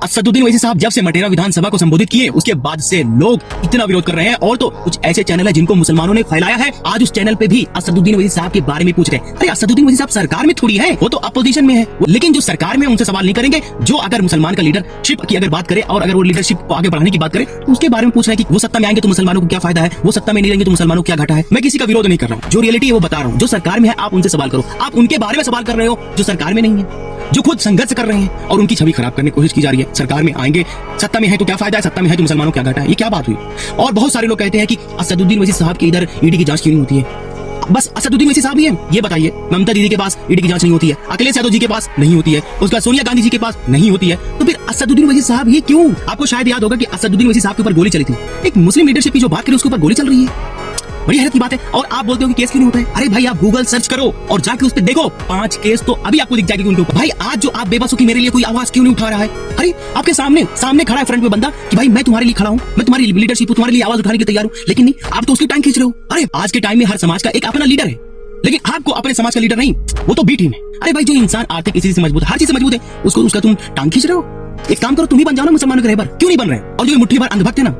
असदुद्दीन ओवैसी साहब जब से मटेरा विधानसभा को संबोधित किए उसके बाद से लोग इतना विरोध कर रहे हैं। और तो कुछ ऐसे चैनल है जिनको मुसलमानों ने फैलाया है, आज उस चैनल पे भी असदुद्दीन ओवैसी साहब के बारे में पूछ रहे हैं। अरे असदुद्दीन ओवैसी साहब सरकार में थोड़ी है, वो तो अपोजिशन में है, लेकिन जो सरकार में उनसे सवाल नहीं करेंगे। जो अगर मुसलमान का लीडरशिप की अगर बात करे और अगर वो लीडरशिप को आगे बढ़ाने की बात करे तो उसके बारे में पूछ रहे हैं कि वो सत्ता में आएंगे तो मुसलमानों को क्या फायदा है, वो सत्ता में नहीं रहेंगे तो मुसलमानों को क्या घाटा है। मैं किसी का विरोध नहीं कर रहा हूँ, जो रियलिटी है वो बता रहा हूँ। जो सरकार में है आप उनसे सवाल करो, आप उनके बारे में सवाल कर रहे हो जो सरकार में नहीं है, जो खुद संघर्ष कर रहे हैं और उनकी छवि खराब करने की कोशिश की जा रही है। सरकार में आएंगे, सत्ता में है तो क्या फायदा है, सत्ता में है तो मुसलमानों को क्या घाटा है, ये क्या बात हुई। और बहुत सारे लोग कहते हैं कि असदुद्दीन ओवैसी साहब के इधर ईडी की जांच क्यों नहीं होती है। बस असदुद्दीन ओवैसी साहब ही है, ये बताइए। ममता दीदी के पास ईडी की जांच नहीं होती है, अखिलेश यादव जी के पास नहीं होती है, उसके बाद सोनिया गांधी जी के पास नहीं होती है, तो फिर असदुद्दीन ओवैसी साहब ये क्यों। आपको शायद याद होगा कि असदुद्दीन ओवैसी साहब के ऊपर गोली चली थी, एक मुस्लिम लीडरशिप की जो बात करें उसके ऊपर गोली चल रही है, बड़ी हैरत की बात है। और आप बोलते हो कि केस क्यों नहीं होता है। अरे भाई आप गूगल सर्च करो और जाके उस पे देखो 5 केस तो अभी आपको दिख जाएगी उनके ऊपर। भाई आज जो आप बेबस हो कि मेरे लिए कोई आवाज क्यों नहीं उठा रहा है। अरे आपके सामने खड़ा है फ्रंट में बंदा कि भाई मैं तुम्हारे लिए खड़ा हूँ, मैं तुम्हारी लीडरशिप हूँ, तुम्हारे लिए आवाज उठाने के तैयार हूँ, लेकिन नहीं, आप तो उसकी टांग खींच रहे हो। अरे आज के टाइम में हर समाज का एक अपना लीडर है, लेकिन आपको अपने समाज का लीडर नहीं, वो तो बी टीम है। अरे भाई जो इंसान आर्थिक स्थिति से मजबूत है, हर चीज से मजबूत है, उसका तुम टांग खींच रहे हो। एक काम करो, तुम ही बन जाओ ना मुसलमानों के रहबर, क्यों नहीं बन रहे। और जो मुट्ठी भर अंधभक्त है ना,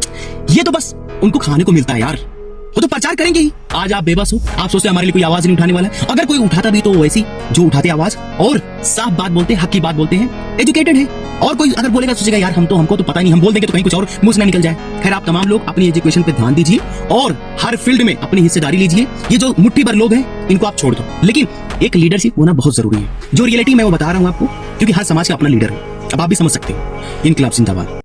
ये तो बस उनको खाने को मिलता है यार, वो तो प्रचार करेंगे ही। आज आप बेबस हो, आप सोचते हमारे लिए कोई आवाज नहीं उठाने वाला है। अगर कोई उठाता भी तो वैसी जो उठाते आवाज और साफ बात बोलते हैं, हक की बात बोलते हैं, एजुकेटेड है। और कोई अगर बोलेगा सोचेगा यार हमको तो पता नहीं, हम बोल देंगे तो कहीं कुछ और मुंह से ना निकल जाए। खैर आप तमाम लोग अपनी एजुकेशन पे ध्यान दीजिए और हर फील्ड में अपनी हिस्सेदारी लीजिए। ये जो मुट्ठी भर लोग हैं इनको आप छोड़ दो, लेकिन एक लीडरशिप होना बहुत जरूरी है। जो रियलिटी मैं वो बता रहा हूँ आपको, क्योंकि हर समाज का अपना लीडर है। अब आप भी समझ सकते हैं। इनकलाब जिंदाबाद।